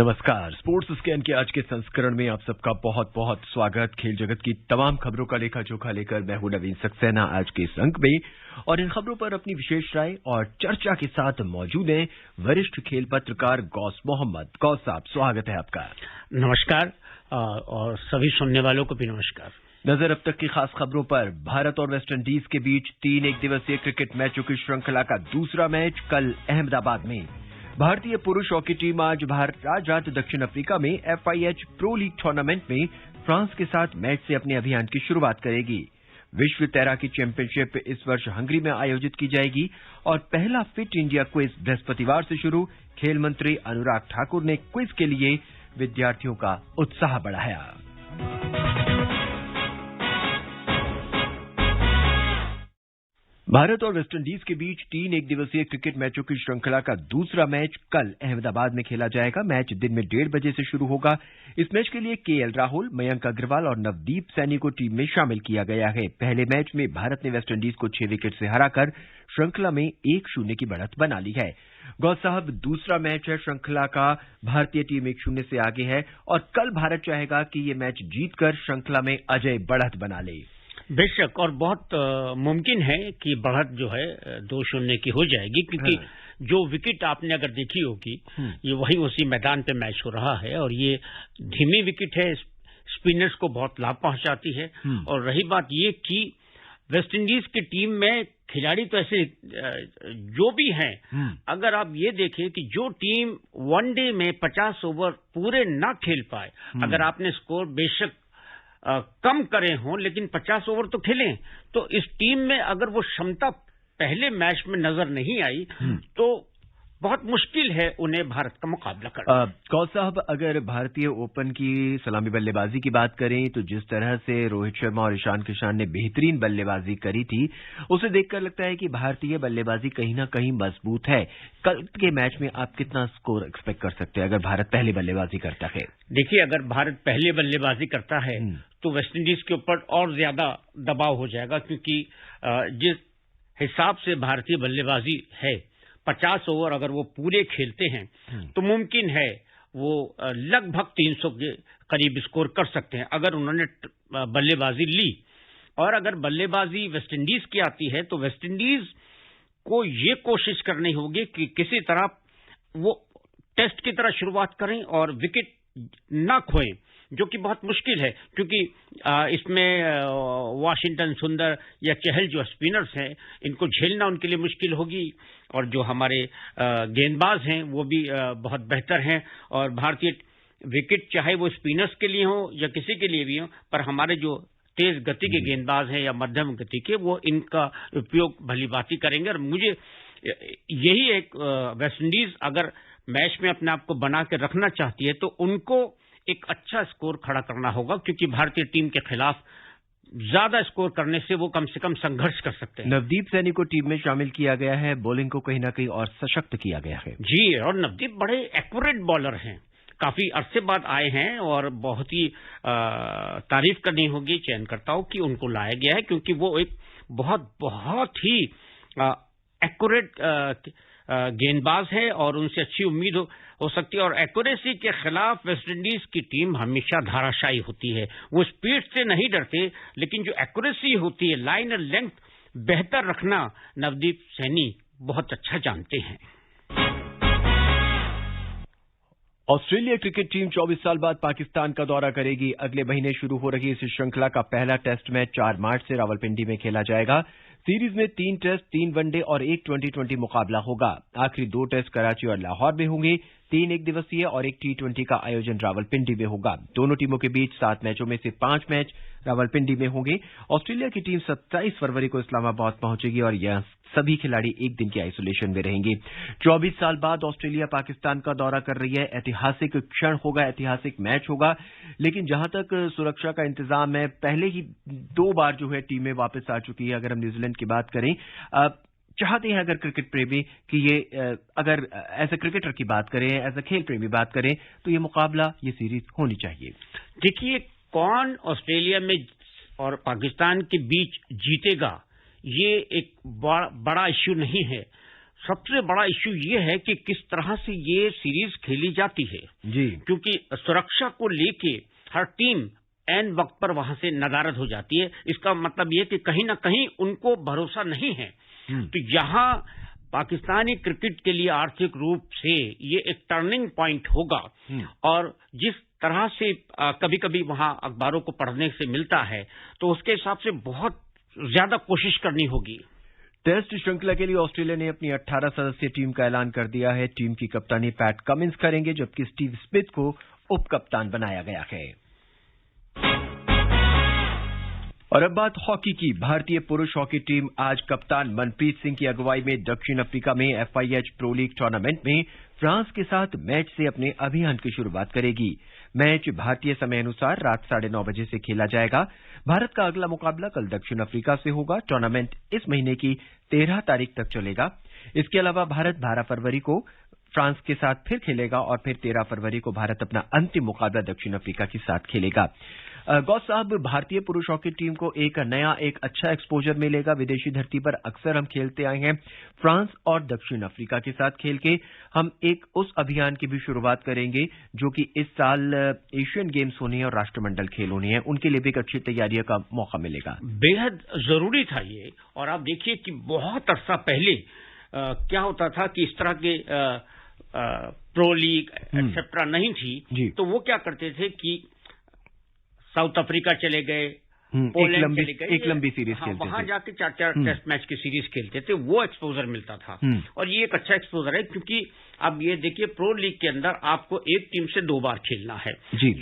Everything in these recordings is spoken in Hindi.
नमस्कार। स्पोर्ट्स स्कैन के आज के संस्करण में आप सबका बहुत बहुत स्वागत। खेल जगत की तमाम खबरों का लेखा जोखा लेकर मैं हूं नवीन सक्सेना आज के इस अंक में, और इन खबरों पर अपनी विशेष राय और चर्चा के साथ मौजूद हैं वरिष्ठ खेल पत्रकार गौस मोहम्मद। गौस साहब, स्वागत है आपका। नमस्कार और सभी सुनने वालों को भी नमस्कार। नजर अब तक की खास खबरों पर। भारत और वेस्टइंडीज के बीच 3 एक दिवसीय क्रिकेट मैचों की श्रृंखला का दूसरा मैच कल अहमदाबाद में। भारतीय पुरुष हॉकी टीम आज रात दक्षिण अफ्रीका में FIH प्रो लीग टूर्नामेंट में फ्रांस के साथ मैच से अपने अभियान की शुरुआत करेगी। विश्व तैराकी चैंपियनशिप इस वर्ष हंगरी में आयोजित की जाएगी और पहला फिट इंडिया क्विज बृहस्पतिवार से शुरू। खेल मंत्री अनुराग ठाकुर ने क्विज के लिए विद्यार्थियों का उत्साह बढ़ाया। भारत और वेस्टइंडीज के बीच 3 एक दिवसीय क्रिकेट मैचों की श्रृंखला का दूसरा मैच कल अहमदाबाद में खेला जाएगा। मैच दिन में 1:30 बजे से शुरू होगा। इस मैच के लिए KL राहुल, मयंक अग्रवाल और नवदीप सैनी को टीम में शामिल किया गया है। पहले मैच में भारत ने वेस्टइंडीज को 6 विकेट से हराकर श्रृंखला में 1-0 की बढ़त बना ली है। गौस साहब, दूसरा मैच है श्रृंखला का। भारतीय टीम 1-0 से आगे है और कल भारत चाहेगा कि ये मैच जीतकर श्रृंखला में अजय बढ़त बना ले। बेशक, और बहुत मुमकिन है कि बढ़त जो है 2-0 की हो जाएगी, क्योंकि जो विकेट आपने अगर देखी होगी ये वही उसी मैदान पे मैच हो रहा है और ये धीमी विकेट है, स्पिनर्स को बहुत लाभ पहुंचाती है। और रही बात ये कि वेस्टइंडीज की टीम में खिलाड़ी तो ऐसे जो भी हैं, अगर आप ये देखें कि जो टीम वनडे में 50 ओवर पूरे ना खेल पाए, अगर आपने स्कोर बेशक कम करे हों लेकिन 50 ओवर तो खेलें, तो इस टीम में अगर वो क्षमता पहले मैच में नजर नहीं आई तो बहुत मुश्किल है उन्हें भारत का मुकाबला करना। कौल साहब, अगर भारतीय ओपन की सलामी बल्लेबाजी की बात करें तो जिस तरह से रोहित शर्मा और ईशान किशन ने बेहतरीन बल्लेबाजी करी थी, उसे देखकर लगता है कि भारतीय बल्लेबाजी कहीं ना कहीं मजबूत है। कल के मैच में आप कितना स्कोर एक्सपेक्ट कर सकते हैं अगर भारत पहले बल्लेबाजी करता है? देखिए, अगर भारत पहले बल्लेबाजी करता है तो वेस्टइंडीज के ऊपर और ज्यादा दबाव हो जाएगा, क्योंकि जिस हिसाब से भारतीय बल्लेबाजी है, 50 ओवर अगर वो पूरे खेलते हैं तो मुमकिन है वो लगभग 300 के करीब स्कोर कर सकते हैं अगर उन्होंने बल्लेबाजी ली। और अगर बल्लेबाजी वेस्टइंडीज की आती है तो वेस्टइंडीज को ये कोशिश करनी होगी कि किसी तरह वो टेस्ट की तरह शुरुआत करें और विकेट ना खोएं, जो कि बहुत मुश्किल है, क्योंकि इसमें वाशिंगटन सुंदर या चहल जो स्पिनर्स हैं, इनको झेलना उनके लिए मुश्किल होगी। और जो हमारे गेंदबाज हैं वो भी बहुत बेहतर हैं। और भारतीय विकेट चाहे वो स्पिनर्स के लिए हो या किसी के लिए भी हो, पर हमारे जो तेज गति के गेंदबाज हैं या मध्यम गति के, वो इनका उपयोग भली भांति करेंगे। और मुझे यही एक वेस्टइंडीज अगर मैच में अपने आप को बना के रखना चाहती है तो उनको एक अच्छा स्कोर खड़ा करना होगा, क्योंकि भारतीय टीम के खिलाफ ज्यादा स्कोर करने से वो कम से कम संघर्ष कर सकते हैं। नवदीप सैनी को टीम में शामिल किया गया है, बॉलिंग को कहीं ना कहीं और सशक्त किया गया है। जी, और नवदीप बड़े एक्यूरेट बॉलर हैं, काफी अरसे बाद आए हैं और बहुत ही तारीफ करनी होगी चयनकर्ताओं की, उनको लाया गया है क्योंकि वो एक बहुत ही एक्यूरेट गेंदबाज है और उनसे अच्छी उम्मीद हो सकती है। और एक्यूरेसी के खिलाफ वेस्टइंडीज की टीम हमेशा धाराशायी होती है। वो स्पीड से नहीं डरते, लेकिन जो एक्यूरेसी होती है, लाइन और लेंथ बेहतर रखना, नवदीप सैनी बहुत अच्छा जानते हैं। ऑस्ट्रेलिया क्रिकेट टीम 24 साल बाद पाकिस्तान का दौरा करेगी। अगले महीने शुरू हो रही इस श्रृंखला का पहला टेस्ट मैच 4 मार्च से रावलपिंडी में खेला जाएगा। सीरीज में 3 टेस्ट, 3 वनडे और 1 T20 मुकाबला होगा। आखिरी 2 टेस्ट कराची और लाहौर में होंगे। 3 एक दिवसीय और 1 T20 का आयोजन रावलपिंडी में होगा। दोनों टीमों के बीच 7 मैचों में से 5 मैच रावलपिंडी में होंगे। ऑस्ट्रेलिया की टीम 27 फरवरी को इस्लामाबाद पहुंचेगी और यह सभी खिलाड़ी 1 दिन के आइसोलेशन में रहेंगे। 24 साल बाद ऑस्ट्रेलिया पाकिस्तान का दौरा कर रही है। ऐतिहासिक क्षण होगा, ऐतिहासिक मैच होगा, लेकिन जहां तक सुरक्षा का इंतजाम है, पहले ही 2 बार जो है टीमें वापस आ चुकी है। अगर हम न्यूजीलैंड की बात करें, चाहते हैं अगर क्रिकेट प्रेमी कि ये अगर एज ए क्रिकेटर की बात करें, एज ए खेल प्रेमी बात करें, तो ये मुकाबला, ये सीरीज होनी चाहिए। देखिए, कौन ऑस्ट्रेलिया में और पाकिस्तान के बीच जीतेगा, ये एक बड़ा इश्यू नहीं है। सबसे बड़ा इश्यू ये है कि किस तरह से ये सीरीज खेली जाती है जी, क्योंकि सुरक्षा को लेके हर टीम एन वक्त पर वहां से नदारद हो जाती है। इसका मतलब ये कि कहीं ना कहीं उनको भरोसा नहीं है। तो यहाँ पाकिस्तानी क्रिकेट के लिए आर्थिक रूप से ये एक टर्निंग पॉइंट होगा और जिस तरह से कभी कभी वहां अखबारों को पढ़ने से मिलता है तो उसके हिसाब से बहुत ज्यादा कोशिश करनी होगी। टेस्ट श्रृंखला के लिए ऑस्ट्रेलिया ने अपनी 18 सदस्यीय टीम का ऐलान कर दिया है। टीम की कप्तानी पैट कमिंस करेंगे, जबकि स्टीव स्मिथ को उप कप्तान बनाया गया है। और अब बात हॉकी की। भारतीय पुरुष हॉकी टीम आज कप्तान मनप्रीत सिंह की अगुवाई में दक्षिण अफ्रीका में FIH प्रो लीग टूर्नामेंट में फ्रांस के साथ मैच से अपने अभियान की शुरुआत करेगी। मैच भारतीय समय अनुसार रात 9:30 बजे से खेला जाएगा। भारत का अगला मुकाबला कल दक्षिण अफ्रीका से होगा। टूर्नामेंट इस महीने की 13 तारीख तक चलेगा। इसके अलावा भारत 12 फरवरी को फ्रांस के साथ फिर खेलेगा और फिर 13 फरवरी को भारत अपना अंतिम मुकाबला दक्षिण अफ्रीका के साथ खेलेगा। गौस साहब, भारतीय पुरुष हॉकी टीम को एक अच्छा एक्सपोजर मिलेगा। विदेशी धरती पर अक्सर हम खेलते आए हैं। फ्रांस और दक्षिण अफ्रीका के साथ खेल के हम एक उस अभियान की भी शुरुआत करेंगे जो कि इस साल एशियन गेम्स होनी है और राष्ट्रमंडल खेल होनी है। उनके लिए भी एक अच्छी तैयारियों का मौका मिलेगा। बेहद जरूरी था ये। और आप देखिए कि बहुत अरसा पहले क्या होता था कि इस तरह के प्रो लीग एक्सेट्रा नहीं थी, तो वो क्या करते थे कि साउथ अफ्रीका चले गए, पोलैंड चले गए, एक लंबी सीरीज खेलते थे। वहां जाके 4-4 टेस्ट मैच की सीरीज खेलते थे। वो एक्सपोजर मिलता था और ये एक अच्छा एक्सपोजर है क्योंकि अब ये देखिए प्रो लीग के अंदर आपको एक टीम से 2 बार खेलना है।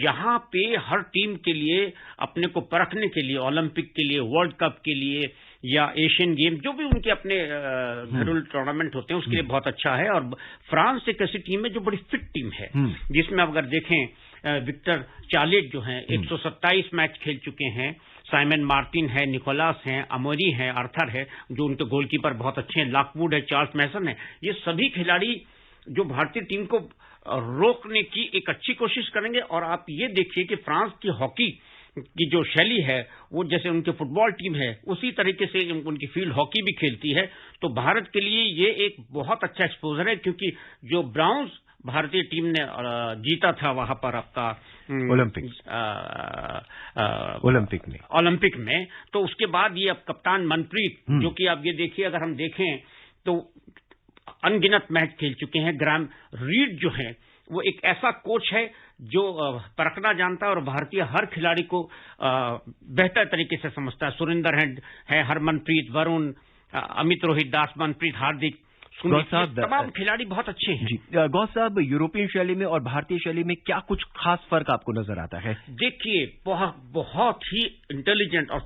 यहाँ पे हर टीम के लिए अपने को परखने के लिए, ओलंपिक के लिए, वर्ल्ड कप के लिए या एशियन गेम जो भी उनके अपने घरेलू टूर्नामेंट होते हैं उसके लिए बहुत अच्छा है। और फ्रांस एक ऐसी टीम है जो बड़ी फिट टीम है जिसमें अगर देखें विक्टर चार्लेट जो हैं 127 मैच खेल चुके हैं। साइमन मार्टिन है, निकोलास हैं, अमोरी हैं, आर्थर है जो उनके गोलकीपर बहुत अच्छे हैं, लॉकवुड है, चार्ल्स मैसन है। ये सभी खिलाड़ी जो भारतीय टीम को रोकने की एक अच्छी कोशिश करेंगे। और आप ये देखिए कि फ्रांस की हॉकी की जो शैली है वो जैसे उनके फुटबॉल टीम है उसी तरीके से उनकी फील्ड हॉकी भी खेलती है। तो भारत के लिए ये एक बहुत अच्छा एक्सपोजर है क्योंकि जो ब्राउन्स भारतीय टीम ने जीता था वहां पर आपका ओलंपिक में, तो उसके बाद ये अब कप्तान मनप्रीत जो कि आप ये देखिए अगर हम देखें तो अनगिनत मैच खेल चुके हैं। ग्राम रीड जो है वो एक ऐसा कोच है जो परखना जानता है और भारतीय हर खिलाड़ी को बेहतर तरीके से समझता है। सुरेंद्र है, हरमनप्रीत, वरुण, अमित रोहित दास, मनप्रीत, हार्दिक, तमाम खिलाड़ी बहुत अच्छे हैं। जी गौस साहब, यूरोपियन शैली में और भारतीय शैली में क्या कुछ खास फर्क आपको नजर आता है? देखिए बहुत ही इंटेलिजेंट और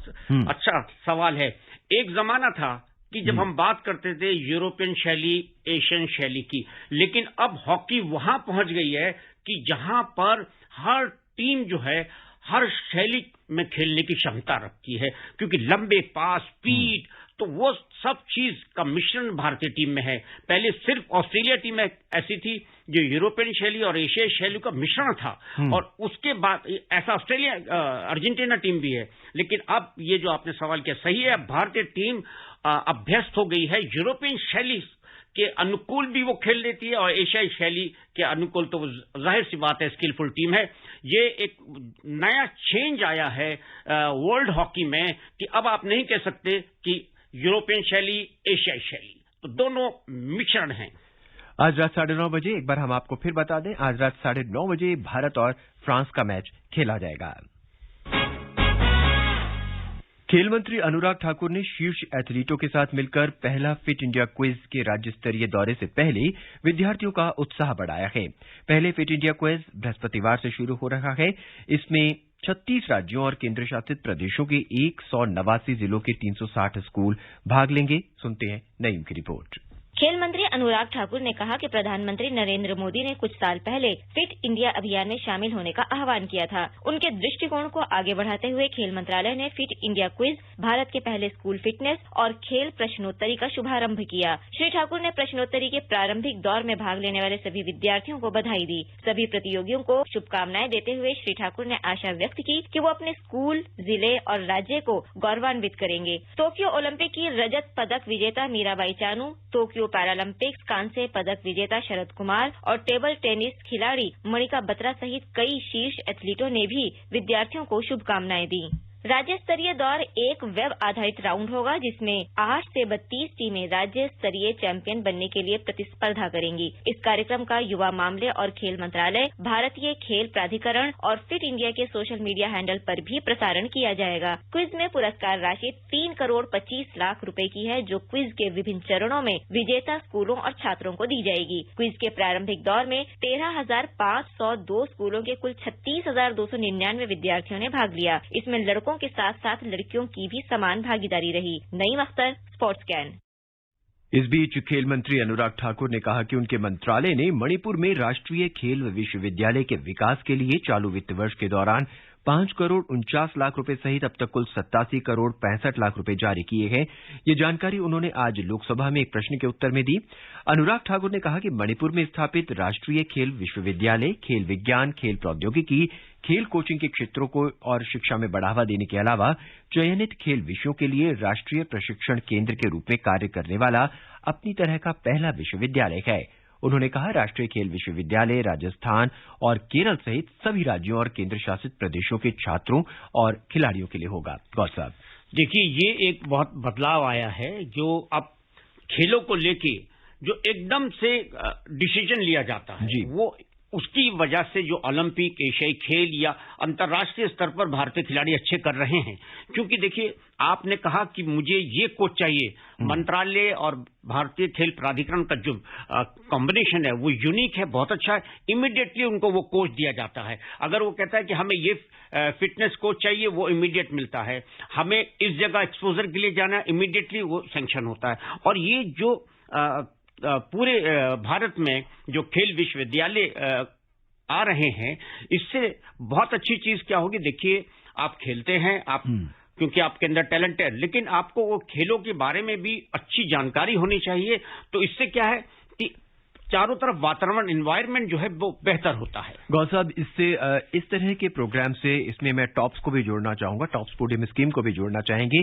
अच्छा सवाल है। एक जमाना था कि जब हम बात करते थे यूरोपियन शैली, एशियन शैली की, लेकिन अब हॉकी वहां पहुंच गई है कि जहां पर हर टीम जो है हर शैली में खेलने की क्षमता रखती है क्योंकि लंबे पास, स्पीड, तो वो सब चीज का मिश्रण भारतीय टीम में है। पहले सिर्फ ऑस्ट्रेलिया टीम ऐसी थी जो यूरोपियन शैली और एशियाई शैली का मिश्रण था और उसके बाद ऐसा ऑस्ट्रेलिया, अर्जेंटीना टीम भी है। लेकिन अब ये जो आपने सवाल किया सही है, भारतीय टीम अभ्यस्त हो गई है। यूरोपियन शैली के अनुकूल भी वो खेल लेती है और एशियाई शैली के अनुकूल तो जाहिर सी बात है स्किलफुल टीम है। ये एक नया चेंज आया है वर्ल्ड हॉकी में कि अब आप नहीं कह सकते कि यूरोपियन शैली, एशियाई शैली, तो दोनों मिश्रण हैं। आज रात 9:30 बजे, एक बार हम आपको फिर बता दें, आज रात 9:30 बजे भारत और फ्रांस का मैच खेला जाएगा। खेल मंत्री अनुराग ठाकुर ने शीर्ष एथलीटों के साथ मिलकर पहला फिट इंडिया क्विज के राज्य स्तरीय दौरे से पहले विद्यार्थियों का उत्साह बढ़ाया है। पहले फिट इंडिया क्विज बृहस्पतिवार से शुरू हो रहा है। इसमें 36 राज्यों और केंद्र शासित प्रदेशों के 189 जिलों के 360 स्कूल भाग लेंगे। सुनते हैं नईम की रिपोर्ट। खेल मंत्री अनुराग ठाकुर ने कहा कि प्रधानमंत्री नरेंद्र मोदी ने कुछ साल पहले फिट इंडिया अभियान में शामिल होने का आह्वान किया था। उनके दृष्टिकोण को आगे बढ़ाते हुए खेल मंत्रालय ने फिट इंडिया क्विज, भारत के पहले स्कूल फिटनेस और खेल प्रश्नोत्तरी का शुभारंभ किया। श्री ठाकुर ने प्रश्नोत्तरी के प्रारंभिक दौर में भाग लेने वाले सभी विद्यार्थियों को बधाई दी। सभी प्रतियोगियों को शुभकामनाएं देते हुए श्री ठाकुर ने आशा व्यक्त की कि वो अपने स्कूल, जिले और राज्य को गौरवान्वित करेंगे। टोक्यो ओलंपिक की रजत पदक विजेता Mirabai Chanu, Tokyo Tokyo Paralympics कांस्य पदक विजेता शरद कुमार और टेबल टेनिस खिलाड़ी मणिका बत्रा सहित कई शीर्ष एथलीटों ने भी विद्यार्थियों को शुभकामनाएं दी। राज्य स्तरीय दौर एक वेब आधारित राउंड होगा जिसमें 8 से 32 टीमें राज्य स्तरीय चैंपियन बनने के लिए प्रतिस्पर्धा करेंगी। इस कार्यक्रम का युवा मामले और खेल मंत्रालय, भारतीय खेल प्राधिकरण और फिट इंडिया के सोशल मीडिया हैंडल पर भी प्रसारण किया जाएगा। क्विज में पुरस्कार राशि 3 करोड़ 25 लाख रुपए की है, जो क्विज के विभिन्न चरणों में विजेता स्कूलों और छात्रों को दी जाएगी। क्विज के प्रारंभिक दौर में 13,502 स्कूलों के कुल 36,299 विद्यार्थियों ने भाग लिया। इसमें लड़कों के साथ साथ लड़कियों की भी समान भागीदारी रही। Naeem Akhtar, sports can. इस बीच खेल मंत्री अनुराग ठाकुर ने कहा कि उनके मंत्रालय ने मणिपुर में राष्ट्रीय खेल विश्वविद्यालय के विकास के लिए चालू वित्त वर्ष के दौरान 5 करोड़ 49 लाख रुपए सहित अब तक कुल 87 करोड़ 65 लाख रुपए जारी किए हैं। ये जानकारी उन्होंने आज लोकसभा में एक प्रश्न के उत्तर में दी। अनुराग ठाकुर ने कहा कि मणिपुर में स्थापित राष्ट्रीय खेल विश्वविद्यालय खेल विज्ञान, खेल प्रौद्योगिकी, खेल कोचिंग के क्षेत्रों को और शिक्षा में बढ़ावा देने के अलावा चयनित खेल विषयों के लिए राष्ट्रीय प्रशिक्षण केंद्र के रूप में कार्य करने वाला अपनी तरह का पहला विश्वविद्यालय है। उन्होंने कहा राष्ट्रीय खेल विश्वविद्यालय राजस्थान और केरल सहित सभी राज्यों और केंद्र शासित प्रदेशों के छात्रों और खिलाड़ियों के लिए होगा। गौर साहब, देखिए, ये एक बहुत बदलाव आया है जो अब खेलों को लेके जो एकदम से डिसीजन लिया जाता है जी। वो उसकी वजह से जो ओलंपिक, एशियाई खेल या अंतर्राष्ट्रीय स्तर पर भारतीय खिलाड़ी अच्छे कर रहे हैं। क्योंकि देखिए, आपने कहा कि मुझे ये कोच चाहिए, मंत्रालय और भारतीय खेल प्राधिकरण का जो कॉम्बिनेशन है वो यूनिक है, बहुत अच्छा है। इमीडिएटली उनको वो कोच दिया जाता है। अगर वो कहता है कि हमें ये फिटनेस कोच चाहिए, वो इमीडिएट मिलता है। हमें इस जगह एक्सपोजर के लिए जाना है, इमीडिएटली वो सैंक्शन होता है। और ये जो पूरे भारत में जो खेल विश्वविद्यालय आ रहे हैं, इससे बहुत अच्छी चीज क्या होगी। देखिए, आप खेलते हैं, आप क्योंकि आपके अंदर टैलेंट है, लेकिन आपको वो खेलों के बारे में भी अच्छी जानकारी होनी चाहिए। तो इससे क्या है कि चारों तरफ वातावरण, एनवायरनमेंट जो है वो बेहतर होता है। गौर साहब, इससे इस तरह के प्रोग्राम से इसमें मैं टॉप्स को भी जोड़ना चाहूंगा, टॉप्स पोडियम स्कीम को भी जोड़ना चाहेंगे।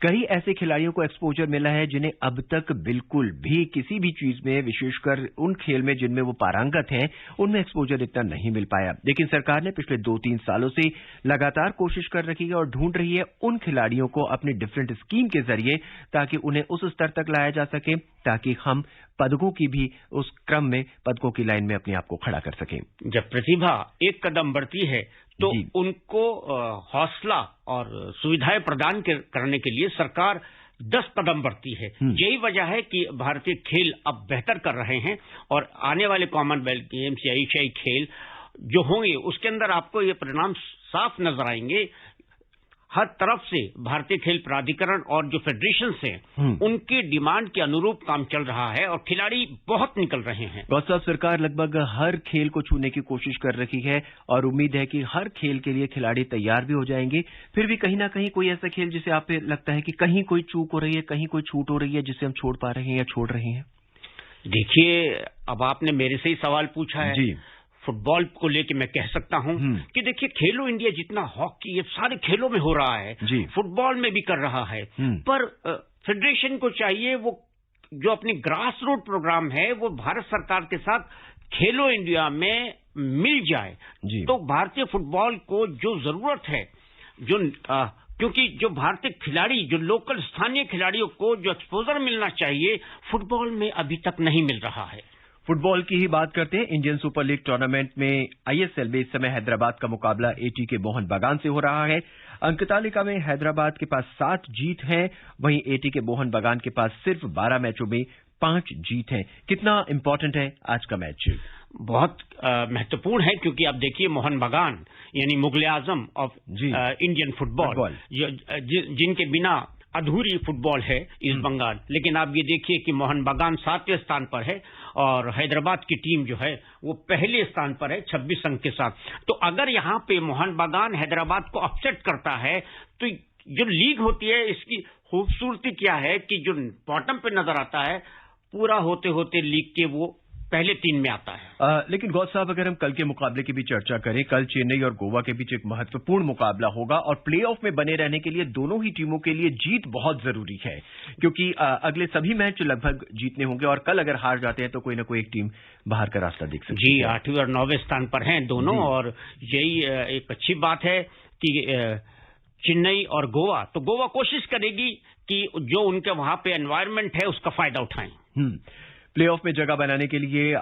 कई ऐसे खिलाड़ियों को एक्सपोजर मिला है जिन्हें अब तक बिल्कुल भी किसी भी चीज में, विशेषकर उन खेल में जिनमें वो पारंगत हैं, उनमें एक्सपोजर इतना नहीं मिल पाया। लेकिन सरकार ने पिछले 2-3 सालों से लगातार कोशिश कर रखी है और ढूंढ रही है उन खिलाड़ियों को अपनी डिफरेंट स्कीम के जरिए, ताकि उन्हें उस स्तर तक लाया जा सके ताकि हम पदकों की भी उस क्रम में, पदकों की लाइन में अपने आप को खड़ा कर सकें। जब प्रतिभा एक कदम बढ़ती है तो उनको हौसला और सुविधाएं प्रदान करने के लिए सरकार 10 कदम बढ़ती है। यही वजह है कि भारतीय खेल अब बेहतर कर रहे हैं और आने वाले कॉमनवेल्थ गेम्स या एशियाई खेल जो होंगे उसके अंदर आपको ये परिणाम साफ नजर आएंगे। हर तरफ से भारतीय खेल प्राधिकरण और जो फेडरेशन हैं उनकी डिमांड के अनुरूप काम चल रहा है और खिलाड़ी बहुत निकल रहे हैं। गौर साहब, सरकार लगभग हर खेल को छूने की कोशिश कर रही है और उम्मीद है कि हर खेल के लिए खिलाड़ी तैयार भी हो जाएंगे। फिर भी कहीं ना कहीं कोई ऐसा खेल जिसे आप पे लगता है कि कहीं कोई चूक हो रही है, कहीं कोई छूट हो रही है, जिसे हम छोड़ पा रहे हैं या छोड़ रहे हैं? देखिए, अब आपने मेरे से ही सवाल पूछा है जी। फुटबॉल को लेके मैं कह सकता हूं कि देखिए, खेलो इंडिया जितना हॉकी ये सारे खेलों में हो रहा है, फुटबॉल में भी कर रहा है, पर फेडरेशन को चाहिए वो जो अपनी ग्रास रूट प्रोग्राम है वो भारत सरकार के साथ खेलो इंडिया में मिल जाए। तो भारतीय फुटबॉल को जो जरूरत है, जो क्योंकि जो भारतीय खिलाड़ी, जो लोकल स्थानीय खिलाड़ियों को जो एक्सपोजर मिलना चाहिए, फुटबॉल में अभी तक नहीं मिल रहा है। फुटबॉल की ही बात करते हैं। इंडियन सुपर लीग टूर्नामेंट में आईएसएल में इस समय हैदराबाद का मुकाबला एटी के मोहन बागान से हो रहा है। अंक तालिका में हैदराबाद के पास 7 जीत है, वहीं एटी के मोहन बागान के पास सिर्फ 12 मैचों में 5 जीत है। कितना इंपॉर्टेंट है आज का मैच? बहुत महत्वपूर्ण है, क्योंकि आप देखिए, मोहन बागान यानी मुगल आजम ऑफ इंडियन फुटबॉल, जिनके बिना अधूरी फुटबॉल है ईस्ट बंगाल। लेकिन आप ये देखिए कि मोहन बागान 7वें स्थान पर है और हैदराबाद की टीम जो है वो पहले स्थान पर है 26 अंक के साथ। तो अगर यहाँ पे मोहन बागान हैदराबाद को अपसेट करता है तो जो लीग होती है इसकी खूबसूरती क्या है कि जो बॉटम पे नजर आता है, पूरा होते होते लीग के वो पहले 3 में आता है। लेकिन गौस साहब, अगर हम कल के मुकाबले की भी चर्चा करें, कल चेन्नई और गोवा के बीच एक महत्वपूर्ण मुकाबला होगा और प्लेऑफ में बने रहने के लिए दोनों ही टीमों के लिए जीत बहुत जरूरी है, क्योंकि अगले सभी मैच लगभग जीतने होंगे और कल अगर हार जाते हैं तो कोई ना कोई एक टीम बाहर का रास्ता देख सकती है। जी, 8वें और 9वें स्थान पर हैं दोनों, और यही एक अच्छी बात है कि चेन्नई और गोवा, तो गोवा कोशिश करेगी कि जो उनके वहां पे एनवायरनमेंट है उसका फायदा उठाएं। प्लेऑफ में जगह बनाने के लिए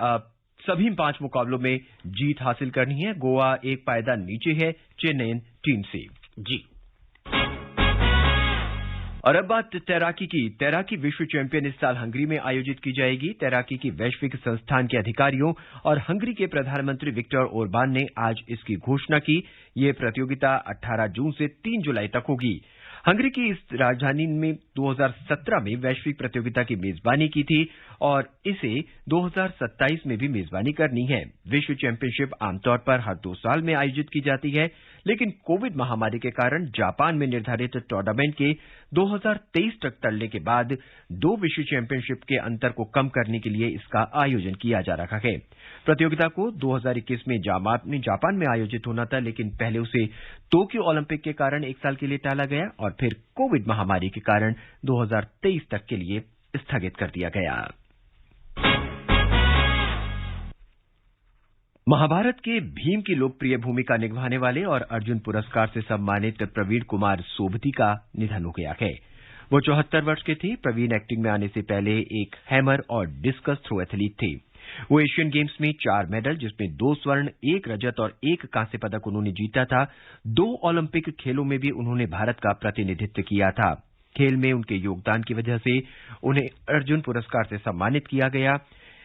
सभी 5 मुकाबलों में जीत हासिल करनी है। गोवा एक पायदान नीचे है चेन्नई टीम से। जी। और अब बात तैराकी की। तैराकी विश्व चैंपियन इस साल हंगरी में आयोजित की जाएगी। तैराकी की वैश्विक संस्थान के अधिकारियों और हंगरी के प्रधानमंत्री विक्टर ओरबान ने आज इसकी घोषणा की। ये प्रतियोगिता 18 जून से 3 जुलाई तक होगी। हंगरी की इस राजधानी में 2017 में वैश्विक प्रतियोगिता की मेजबानी की थी और इसे 2027 में भी मेजबानी करनी है। विश्व चैंपियनशिप आमतौर पर हर 2 साल में आयोजित की जाती है, लेकिन कोविड महामारी के कारण जापान में निर्धारित टूर्नामेंट के 2023 तक टलने के बाद 2 विश्व चैंपियनशिप के अंतर को कम करने के लिए इसका आयोजन किया जा रहा है। प्रतियोगिता को 2021 में जापान में आयोजित होना था, लेकिन पहले उसे टोक्यो ओलंपिक के कारण 1 साल के लिए टाला गया और फिर कोविड महामारी के कारण 2023 तक के लिए स्थगित कर दिया गया। महाभारत के भीम की लोकप्रिय भूमिका निभाने वाले और अर्जुन पुरस्कार से सम्मानित प्रवीण कुमार सोबती का निधन हो गया है। वो 74 वर्ष के थे। प्रवीण एक्टिंग में आने से पहले एक हैमर और डिस्कस थ्रो एथलीट थे। वो एशियन गेम्स में 4 मेडल, जिसमें 2 स्वर्ण, 1 रजत और 1 कांस्य पदक उन्होंने जीता था। 2 ओलंपिक खेलों में भी उन्होंने भारत का प्रतिनिधित्व किया था। खेल में उनके योगदान की वजह से उन्हें अर्जुन पुरस्कार से सम्मानित किया गया।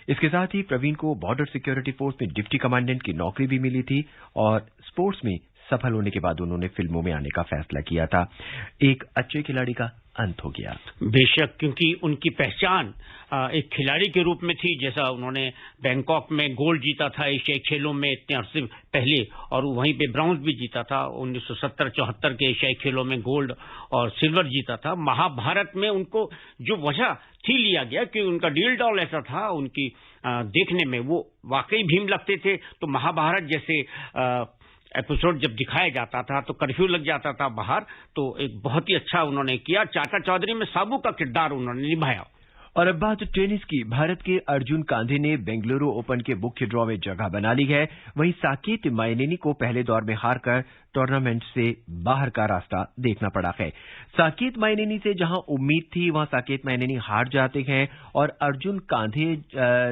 इसके साथ ही प्रवीण को बॉर्डर सिक्योरिटी फोर्स में डिप्टी कमांडेंट की नौकरी भी मिली थी और स्पोर्ट्स में सफल होने के बाद उन्होंने फिल्मों में आने का फैसला किया था। एक अच्छे खिलाड़ी का अंत हो गया। बेशक, क्योंकि उनकी पहचान एक खिलाड़ी के रूप में थी। जैसा उन्होंने बैंकॉक में गोल्ड जीता था एशियाई खेलों में इतने अरसे पहले, और वहीं पे ब्रॉन्ज भी जीता था। 1970-74 के एशियाई खेलों में गोल्ड और सिल्वर जीता था। महाभारत में उनको जो वजह थी लिया गया कि उनका डील डॉल ऐसा था, उनकी देखने में वो वाकई भीम लगते थे। तो महाभारत जैसे एपिसोड जब दिखाया जाता था तो कर्फ्यू लग जाता था बाहर, तो एक बहुत ही अच्छा उन्होंने किया। चाचा चौधरी में साबू का किरदार उन्होंने निभाया। और अब बात टेनिस की। भारत के अर्जुन कांधे ने बेंगलुरु ओपन के मुख्य ड्रॉ में जगह बना ली है। वहीं साकेत माइनेनी को पहले दौर में हारकर टूर्नामेंट से बाहर का रास्ता देखना पड़ा है। साकेत माइनेनी से जहां उम्मीद थी, वहां साकेत माइनेनी हार जाते हैं और अर्जुन कांधे,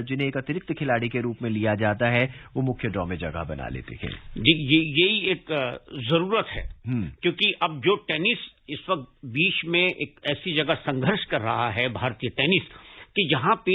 जिन्हें एक अतिरिक्त खिलाड़ी के रूप में लिया जाता है, वो मुख्य ड्रॉ में जगह बना लेते हैं। जी, यही एक जरूरत है, क्योंकि अब जो टेनिस इस वक्त बीच में एक ऐसी जगह संघर्ष कर रहा है भारतीय टेनिस, कि जहां पे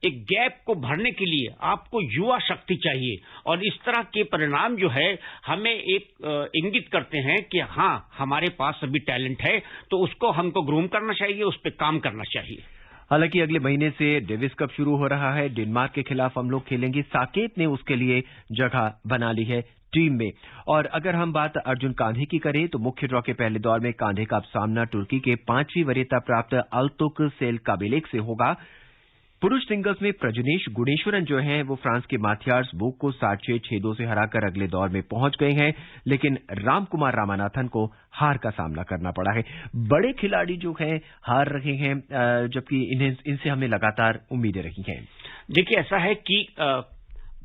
एक गैप को भरने के लिए आपको युवा शक्ति चाहिए। और इस तरह के परिणाम जो है हमें एक इंगित करते हैं कि हाँ, हमारे पास अभी टैलेंट है, तो उसको हमको ग्रूम करना चाहिए, उस पर काम करना चाहिए। हालांकि अगले महीने से डेविस कप शुरू हो रहा है। डेनमार्क के खिलाफ हम लोग खेलेंगे। साकेत ने उसके लिए जगह बना ली है टीम में। और अगर हम बात अर्जुन कांधे की करें तो मुख्य ड्रॉ के पहले दौर में कांधे का सामना तुर्की के 5वीं वरीयता प्राप्त अल्तुक सेलकाबेलेक से होगा। पुरुष सिंगल्स में प्रजनेश गुणेश्वरन जो हैं वो फ्रांस के माथियास बुक को 7-6, 6-2 से हराकर अगले दौर में पहुंच गए हैं, लेकिन रामकुमार रामानाथन को हार का सामना करना पड़ा है। बड़े खिलाड़ी जो हैं हार रहे हैं, जबकि इनसे हमें लगातार उम्मीदें रही हैं। देखिए, ऐसा है कि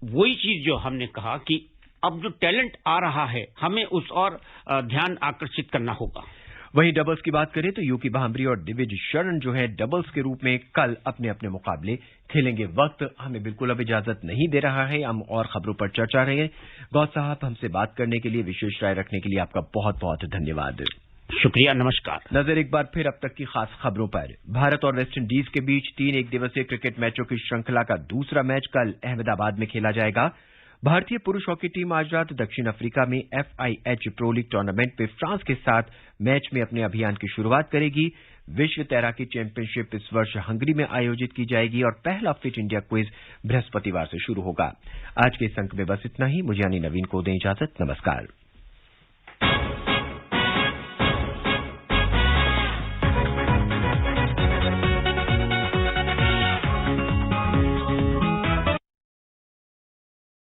वही चीज जो हमने कहा कि अब जो टैलेंट आ रहा है हमें उस और ध्यान आकर्षित करना होगा। वहीं डबल्स की बात करें तो यूकी भांबरी और दिविज शरण जो है डबल्स के रूप में कल अपने अपने मुकाबले खेलेंगे। वक्त हमें बिल्कुल अब इजाजत नहीं दे रहा है, हम और खबरों पर चर्चा रहे। गौस साहब, हमसे बात करने के लिए, विशेष राय रखने के लिए आपका बहुत बहुत धन्यवाद। शुक्रिया, नमस्कार। नजर एक बार फिर अब तक की खास खबरों पर। भारत और वेस्टइंडीज के बीच 3 एकदिवसीय क्रिकेट मैचों की श्रृंखला का दूसरा मैच कल अहमदाबाद में खेला जाएगा। भारतीय पुरुष हॉकी टीम आज रात दक्षिण अफ्रीका में FIH प्रो लीग टूर्नामेंट में फ्रांस के साथ मैच में अपने अभियान की शुरुआत करेगी। विश्व तैराकी चैंपियनशिप इस वर्ष हंगरी में आयोजित की जाएगी और पहला फिट इंडिया क्विज बृहस्पतिवार से शुरू होगा। आज के इस अंक में बस इतना ही। मुझे यानी नवीन को दें इजाजत। नमस्कार।